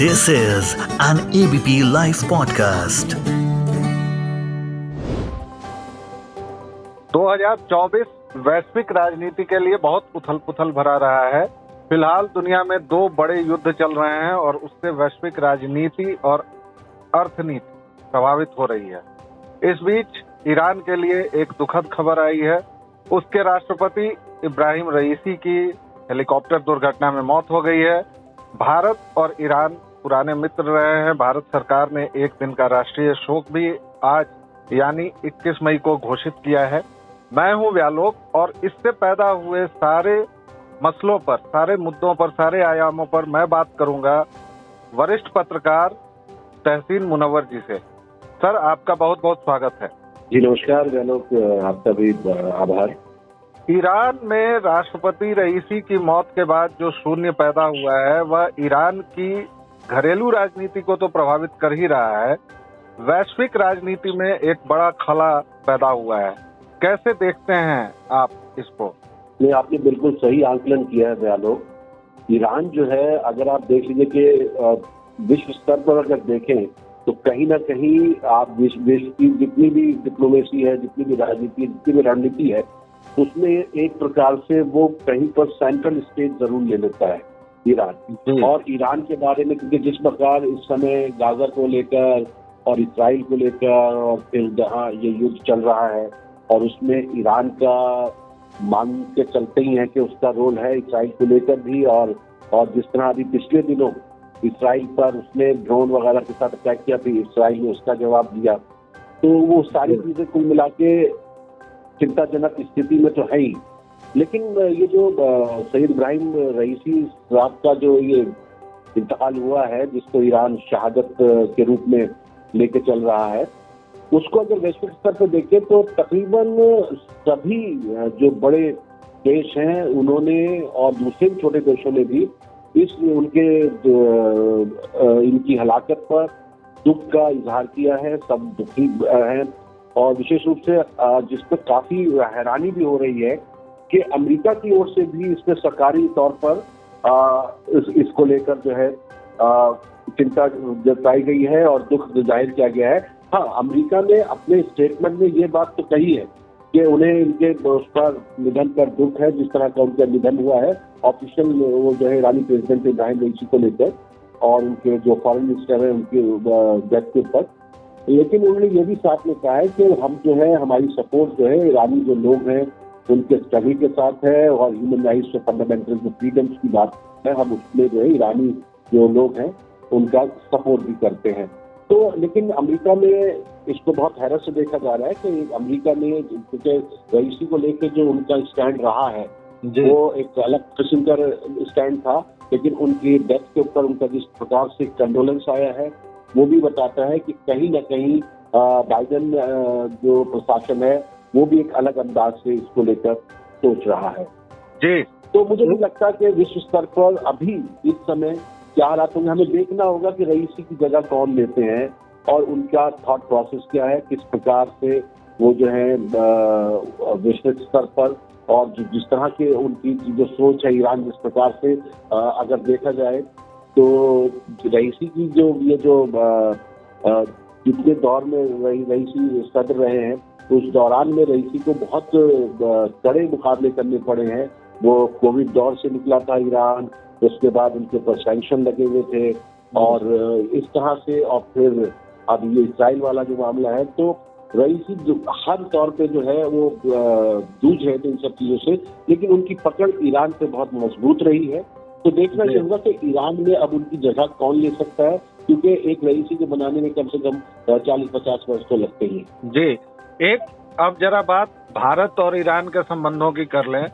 This is an ABP Life podcast. 2024 वैश्विक राजनीति के लिए बहुत उथल पुथल भरा रहा है। फिलहाल दुनिया में दो बड़े युद्ध चल रहे हैं और उससे वैश्विक राजनीति और अर्थनीति प्रभावित हो रही है। इस बीच ईरान के लिए एक दुखद खबर आई है। उसके राष्ट्रपति इब्राहिम रईसी की हेलीकॉप्टर दुर्घटना में मौत हो गई है। भारत और ईरान पुराने मित्र रहे हैं। भारत सरकार ने एक दिन का राष्ट्रीय शोक भी आज यानी 21 मई को घोषित किया है। मैं हूं व्यालोक और इससे पैदा हुए सारे मसलों पर, सारे मुद्दों पर, सारे आयामों पर मैं बात करूंगा वरिष्ठ पत्रकार तहसीन मुनव्वर जी से। सर, आपका बहुत बहुत स्वागत है। जी नमस्कार व्यालोक, आपका भी आभार। ईरान में राष्ट्रपति रईसी की मौत के बाद जो शून्य पैदा हुआ है वह ईरान की घरेलू राजनीति को तो प्रभावित कर ही रहा है, वैश्विक राजनीति में एक बड़ा खला पैदा हुआ है। कैसे देखते हैं आप इसको? नहीं, आपने बिल्कुल सही आंकलन किया है व्यालोक। ईरान जो है, अगर आप देख लीजिए कि विश्व स्तर पर अगर देखें तो कहीं ना कहीं आप विश्व की जितनी भी डिप्लोमेसी है, जितनी भी राजनीति है, जितनी भी रणनीति है, उसमें एक प्रकार से वो कहीं पर सेंट्रल स्टेज जरूर ले लेता है ईरान। और ईरान के बारे में, क्योंकि जिस प्रकार इस समय गाजा को लेकर और इसराइल को लेकर और फिर जहाँ ये युद्ध चल रहा है और उसमें ईरान का मान के चलते ही है कि उसका रोल है इसराइल को लेकर भी, और जिस तरह अभी पिछले दिनों इसराइल पर उसने ड्रोन वगैरह के साथ अटैक किया, फिर इसराइल ने उसका जवाब दिया, तो वो सारी चीजें कुल मिला के चिंताजनक स्थिति में तो है ही। लेकिन ये जो सैयद इब्राहिम रईसी साहब का जो ये इंतकाल हुआ है, जिसको ईरान शहादत के रूप में लेके चल रहा है, उसको अगर वैश्विक स्तर पर देखें तो तकरीबन सभी जो बड़े देश हैं उन्होंने और दूसरे छोटे देशों ने भी इनकी हलाकत पर दुख का इजहार किया है। सब दुखी हैं और विशेष रूप से जिस पर काफी हैरानी भी हो रही है कि अमेरिका की ओर से भी इसमें सरकारी तौर पर इसको लेकर जो है चिंता जताई गई है और दुख जाहिर किया गया है। हाँ, अमेरिका ने अपने स्टेटमेंट में ये बात तो कही है कि उन्हें इनके उस पर निधन पर दुख है, जिस तरह का उनका निधन हुआ है। ऑफिशियल वो जो है ईरानी प्रेसिडेंट इब्राहिम रईसी को लेकर और उनके जो फॉरेन मिनिस्टर है उनके डेथ के ऊपर। लेकिन उन्होंने ये भी साथ में कहा है कि हम जो है, हमारी सपोर्ट जो है ईरानी जो लोग हैं उनके स्टडी के साथ है और ह्यूमन राइट्स और फंडामेंटल फ्रीडम्स की बात है, हम उसमें जो है ईरानी जो लोग हैं उनका सपोर्ट भी करते हैं। तो लेकिन अमेरिका में इसको बहुत हैरत से देखा जा रहा है कि अमेरिका में, क्योंकि रईसी को लेकर जो उनका स्टैंड रहा है वो एक अलग किस्म का स्टैंड था, लेकिन उनकी डेथ के ऊपर उनका जिस प्रकार से कंडोलेंस आया है वो भी बताता है कि कहीं ना कहीं बाइडेन जो प्रशासन है वो भी एक अलग अंदाज से इसको लेकर सोच रहा है। जी, तो मुझे नहीं लगता कि विश्व स्तर पर अभी इस समय क्या हालात होंगे। हमें देखना होगा कि रईसी की जगह कौन लेते हैं और उनका थॉट प्रोसेस क्या है, किस प्रकार से वो जो है विश्व स्तर पर और जिस तरह के उनकी जो सोच है ईरान, जिस प्रकार से अगर देखा जाए तो रईसी की जो ये जो जितने दौर में रईसी सदर रहे हैं उस दौरान में रईसी को बहुत कड़े मुकाबले करने पड़े हैं। वो कोविड दौर से निकला था ईरान, उसके बाद उनके ऊपर सैंक्शन लगे हुए थे और इस तरह से, और फिर अब ये इसराइल वाला जो मामला है, तो रईसी हर तौर पे जो है वो जूझ रहे थे इन सब चीजों से, लेकिन उनकी पकड़ ईरान पे बहुत मजबूत रही है। तो देखना चाहिए कि ईरान में अब उनकी जगह कौन ले सकता है, क्योंकि एक रईसी को बनाने में कम से कम 40-50 वर्ष तो लगते ही हैं। जी, एक अब जरा बात भारत और ईरान के संबंधों की कर लें।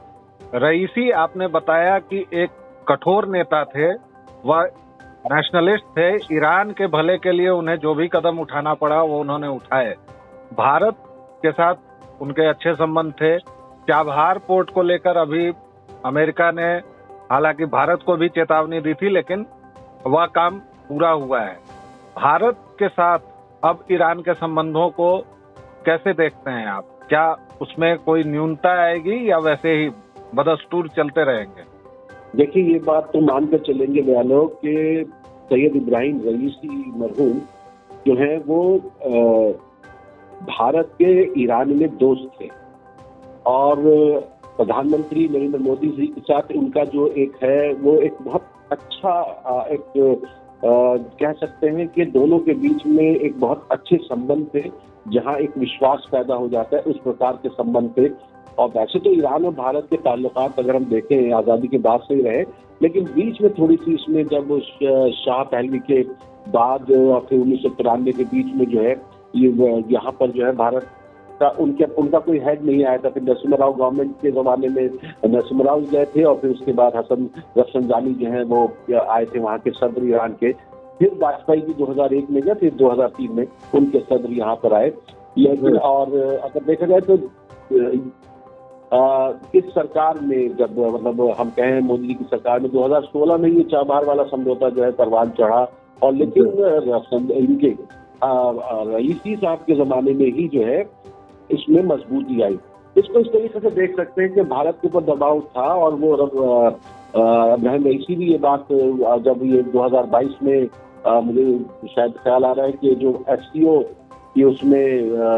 रईसी, आपने बताया कि एक कठोर नेता थे, वह नेशनलिस्ट थे, ईरान के भले के लिए उन्हें जो भी कदम उठाना पड़ा वो उन्होंने उठाए। भारत के साथ उनके अच्छे संबंध थे। चाबहार पोर्ट को लेकर अभी अमेरिका ने हालांकि भारत को भी चेतावनी दी थी, लेकिन वह काम पूरा हुआ है। भारत के साथ अब ईरान के संबंधों को कैसे देखते हैं आप? क्या उसमें कोई न्यूनता आएगी या वैसे ही बदस्तूर चलते रहेंगे? देखिए, ये बात तो मानकर चलेंगे व्यालोक कि सैयद इब्राहिम रईसी मरहूम जो है वो भारत के ईरान में दोस्त थे और प्रधानमंत्री नरेंद्र मोदी जी के साथ उनका जो एक है वो एक बहुत अच्छा कह सकते हैं कि दोनों के बीच में एक बहुत अच्छे संबंध थे, जहां एक विश्वास पैदा हो जाता है उस प्रकार के संबंध थे। और वैसे तो ईरान और भारत के ताल्लुकात अगर हम देखें आज़ादी के बाद से ही रहे, लेकिन बीच में थोड़ी सी इसमें जब शाह पहलवी के बाद और फिर 1993 के बीच में जो है ये यहाँ पर जो है भारत का उनका कोई हेड नहीं आया था। फिर नरसिम्हा गवर्नमेंट के जमाने में नरसिम्हा गए थे और फिर उसके बाद हसन रफसंजानी जो है वो आए थे वहाँ के सदर ईरान के। फिर वाजपेयी जी 2001 में गए, फिर 2003 में उनके सदर यहाँ पर आए। लेकिन और अगर देखा जाए तो इस सरकार में जब मतलब हम कहें मोदी जी की सरकार में 2016 में ये चाबहार वाला समझौता जो है परवान चढ़ा और लेकिन इनके रईसी साहब के जमाने में ही जो है इसमें मजबूती आई। इसको इस तरीके से देख सकते हैं कि भारत के ऊपर दबाव था और वो इब्राहिम रईसी भी ये बात जब ये 2022 में मुझे शायद ख्याल आ रहा है कि जो SCO की उसमें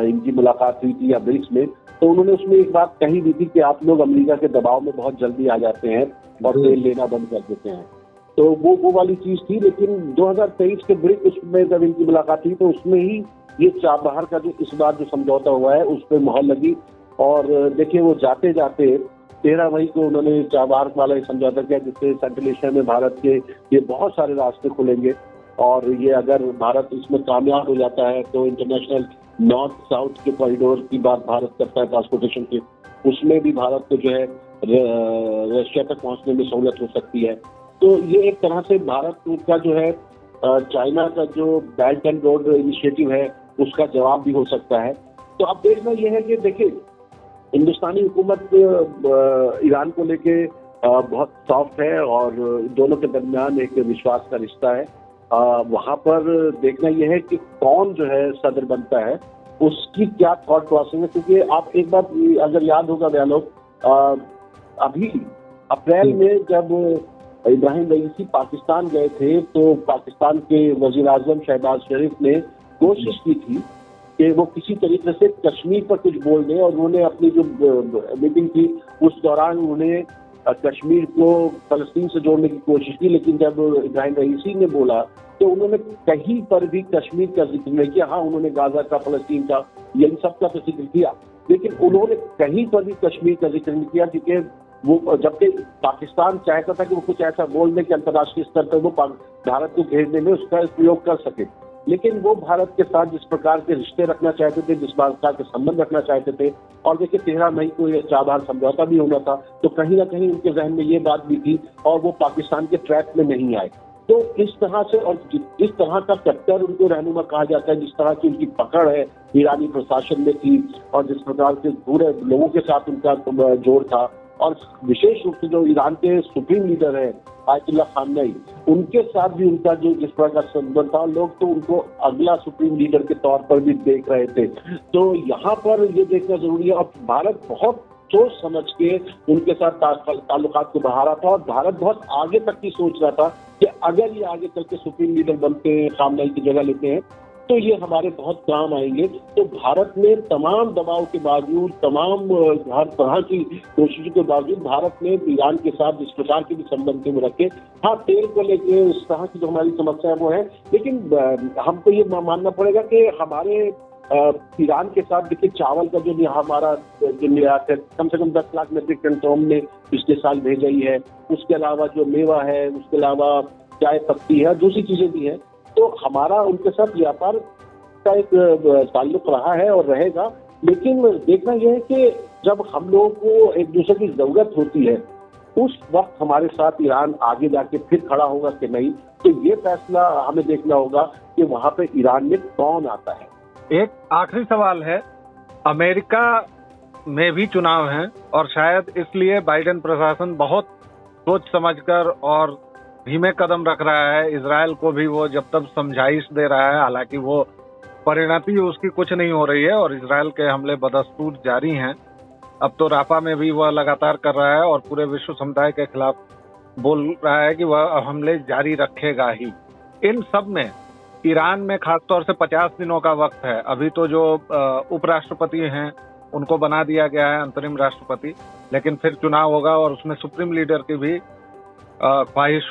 इनकी मुलाकात हुई थी या ब्रिक्स में, तो उन्होंने उसमें एक बात कही भी थी कि आप लोग अमेरिका के दबाव में बहुत जल्दी आ जाते हैं और तेल लेना बंद कर देते हैं। तो वो वाली चीज थी। लेकिन 2023 के ब्रिक्स में जब इनकी मुलाकात हुई तो उसमें ही ये चाबहार का जो इस बार जो समझौता हुआ है उस पर मुहर लगी। और देखिए वो जाते जाते 13 मई को उन्होंने चाबहार वाला समझौता किया जिससे सेंट्रल एशिया में भारत के ये बहुत सारे रास्ते खुलेंगे। और ये अगर भारत इसमें कामयाब हो जाता है तो इंटरनेशनल नॉर्थ साउथ के कॉरिडोर की बात भारत करता है ट्रांसपोर्टेशन के, उसमें भी भारत को जो है रशिया तक पहुंचने में सहूलियत हो सकती है। तो ये एक तरह से भारत का जो है चाइना का जो बेल्ट एंड रोड इनिशिएटिव है उसका जवाब भी हो सकता है। तो अब देखना यह है कि देखिए हिंदुस्तानी हुकूमत ईरान को लेके बहुत सॉफ्ट है और दोनों के दरमियान एक विश्वास का रिश्ता है। वहां पर देखना यह है कि कौन जो है सदर बनता है उसकी क्या थॉट प्रोसेस है, क्योंकि आप एक बात अगर याद होगा भैया लोग, अभी अप्रैल में जब इब्राहिम रईसी पाकिस्तान गए थे तो पाकिस्तान के वजीर आजम शहबाज शरीफ ने कोशिश की थी कि वो किसी तरीके से कश्मीर पर कुछ बोल दें और उन्होंने अपनी जो मीटिंग थी उस दौरान उन्होंने कश्मीर को फलस्तीन से जोड़ने की कोशिश की। लेकिन जब इब्राहिम रईसी ने बोला तो उन्होंने कहीं पर भी कश्मीर का जिक्र नहीं किया। हाँ, उन्होंने गाजा का, फलस्तीन का, इन सब का तो जिक्र किया, लेकिन उन्होंने कहीं पर भी कश्मीर का जिक्र नहीं किया, क्योंकि वो जबकि पाकिस्तान चाहता था कि वो कुछ ऐसा बोल दे कि अंतर्राष्ट्रीय स्तर पर वो भारत को घेरने में उसका प्रयोग कर सके। लेकिन वो भारत के साथ जिस प्रकार के रिश्ते रखना चाहते थे, जिस प्रकार के संबंध रखना चाहते थे, और देखिए 13 मई को ये चाबहार समझौता भी होना था, तो कहीं ना कहीं उनके जहन में ये बात भी थी और वो पाकिस्तान के ट्रैप में नहीं आए। तो इस तरह से और जिस तरह का कट्टर उनको रहनुमा कहा जाता है, जिस तरह की उनकी पकड़ है ईरानी प्रशासन में थी और जिस प्रकार से पूरे लोगों के साथ उनका जोड़ था, और विशेष रूप से जो ईरान के सुप्रीम लीडर है आयतुल्लाह खामनेई, उनके साथ भी उनका जो जिस प्रकार का संबंध था, लोग तो उनको अगला सुप्रीम लीडर के तौर पर भी देख रहे थे। तो यहाँ पर ये देखना जरूरी है और भारत बहुत सोच समझ के उनके साथ ताल्लुकात को बढ़ा रहा था और भारत बहुत आगे तक की सोच रहा था कि अगर ये आगे चल के सुप्रीम लीडर बनते हैं, खामनेई की जगह लेते हैं, तो ये हमारे बहुत काम आएंगे। तो भारत ने तमाम दबाव के बावजूद, तमाम हर तरह की कोशिशों के बावजूद भारत ने ईरान के साथ जिस प्रकार के भी संबंध में रखे। हाँ, तेल को लेके उस तरह की जो हमारी समस्या है वो है, लेकिन हमको ये मानना पड़ेगा कि हमारे ईरान के साथ देखिए चावल का जो हमारा जो निर्यात है कम से कम 10 लाख मीट्रिक टन तो हमने पिछले साल भेजा ही है। उसके अलावा जो मेवा है, उसके अलावा चाय पत्ती है, दूसरी चीजें भी हैं। तो हमारा उनके साथ व्यापार का एक ताल्लुक रहा है और रहेगा। लेकिन देखना यह है कि जब हम लोगों को एक दूसरे की जरूरत होती है उस वक्त हमारे साथ ईरान आगे जाके फिर खड़ा होगा कि नहीं, तो ये फैसला हमें देखना होगा कि वहां पे ईरान में कौन आता है। एक आखिरी सवाल है, अमेरिका में भी चुनाव है और शायद इसलिए बाइडेन प्रशासन बहुत सोच समझकर और धीमे कदम रख रहा है। इजराइल को भी वो जब तक समझाइश दे रहा है, हालांकि वो परिणति उसकी कुछ नहीं हो रही है और इजराइल के हमले बदस्तूर जारी हैं। अब तो राफा में भी वह लगातार कर रहा है और पूरे विश्व समुदाय के खिलाफ बोल रहा है कि वह हमले जारी रखेगा ही। इन सब में ईरान में खासतौर से 50 दिनों का वक्त है। अभी तो जो उपराष्ट्रपति हैं उनको बना दिया गया है अंतरिम राष्ट्रपति, लेकिन फिर चुनाव होगा और उसमें सुप्रीम लीडर की भी ख्वाहिश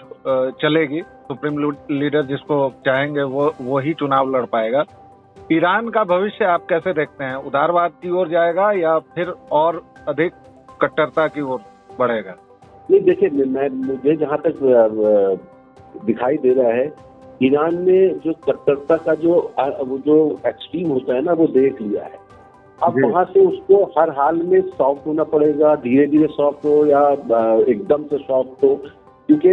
चलेगी। सुप्रीम लीडर जिसको चाहेंगे वो ही चुनाव लड़ पाएगा। ईरान का भविष्य आप कैसे देखते हैं? उदारवाद की ओर जाएगा या फिर और अधिक कट्टरता की ओर बढ़ेगा? नहीं, देखिए, मुझे जहाँ तक दिखाई दे रहा है, ईरान ने जो कट्टरता का जो एक्सट्रीम होता है ना, वो देख लिया है। अब वहां से उसको हर हाल में सॉफ्ट होना पड़ेगा, धीरे धीरे सॉफ्ट हो या एकदम से सॉफ्ट हो, क्योंकि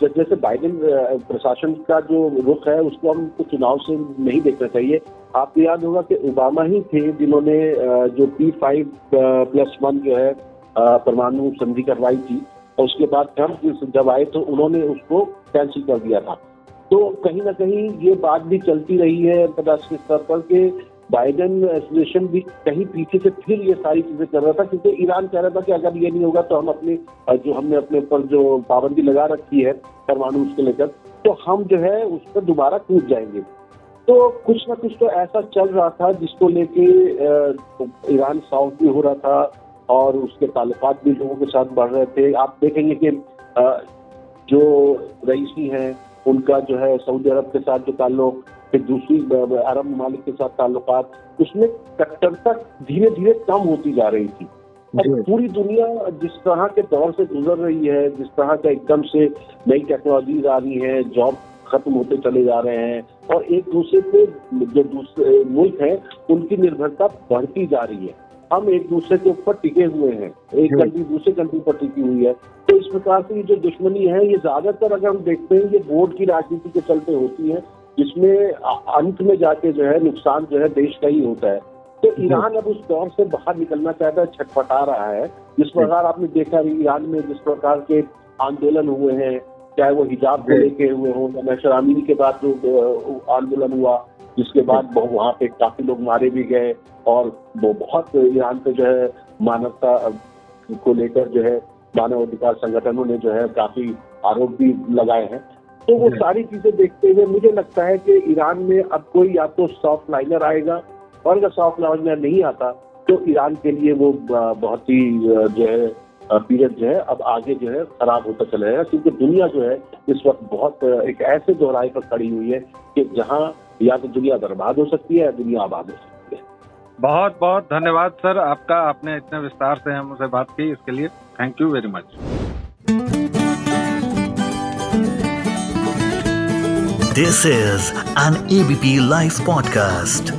जैसे बाइडेन प्रशासन का जो रुख है उसको हमको चुनाव से नहीं देखना चाहिए। आपको याद होगा कि ओबामा ही थे जिन्होंने जो P5+1 जो है परमाणु संधि करवाई थी, और उसके बाद ट्रम्प जब आए तो उन्होंने उसको कैंसिल कर दिया था। तो कहीं ना कहीं ये बात भी चलती रही है अंतर्राष्ट्रीय स्तर पर कि बाइडेन एडमिनिस्ट्रेशन भी कहीं पीछे से फिर ये सारी चीजें कर रहा था, क्योंकि ईरान कह रहा था कि अगर ये नहीं होगा तो हम हमने अपने ऊपर जो पाबंदी लगा रखी है परमाणु उसको लेकर, तो हम जो है उस पर दोबारा कूद जाएंगे। तो कुछ ना कुछ तो ऐसा चल रहा था जिसको लेके ईरान सॉफ्ट भी हो रहा था और उसके ताल्लुकात भी लोगों के साथ बढ़ रहे थे। आप देखेंगे कि जो रईसी हैं उनका जो है सऊदी अरब के साथ जो ताल्लुक, फिर दूसरी अरब ममालिक के साथ ताल्लुकात, उसमें कट्टरता धीरे धीरे कम होती जा रही थी। अब पूरी दुनिया जिस तरह के दौर से गुजर रही है, जिस तरह का एकदम से नई टेक्नोलॉजीज आ रही है, जॉब खत्म होते चले जा रहे हैं और एक दूसरे पे जो दूसरे मुल्क हैं उनकी निर्भरता बढ़ती जा रही है। हम एक दूसरे के ऊपर टिके हुए हैं, एक कंट्री दूसरे कंट्री पर टिकी हुई है। तो इस प्रकार से ये जो दुश्मनी है ये ज्यादातर अगर हम देखते हैं ये वोट की राजनीति के चलते होती है, जिसमें अंत में जाके जो है नुकसान जो है देश का ही होता है। तो ईरान अब उस दौर से बाहर निकलना चाहता है, छटपटा रहा है। जिस प्रकार आपने देखा ईरान में जिस प्रकार के आंदोलन हुए हैं, चाहे वो हिजाब को लेके हुए हों या महशर आमिनी के बाद जो आंदोलन हुआ, जिसके बाद वहाँ पे काफी लोग मारे भी गए और वो बहुत ईरान पे जो है मानवता को लेकर जो है मानव अधिकार संगठनों ने जो है काफी आरोप भी लगाए हैं। तो वो सारी चीजें देखते हुए मुझे लगता है कि ईरान में अब कोई या तो सॉफ्ट लाइनर आएगा, और अगर सॉफ्ट लाइनर नहीं आता तो ईरान के लिए वो बहुत ही जो है पीरियड जो है अब आगे जो है खराब होता चला जाएगा, क्योंकि दुनिया जो है इस वक्त बहुत एक ऐसे दोहराए पर खड़ी हुई है कि जहां या तो दुनिया बर्बाद हो सकती है या दुनिया आबाद हो सकती है। बहुत बहुत धन्यवाद सर आपका, आपने इतने विस्तार से हमसे बात की, इसके लिए thank you very much. This is an ABP Live podcast.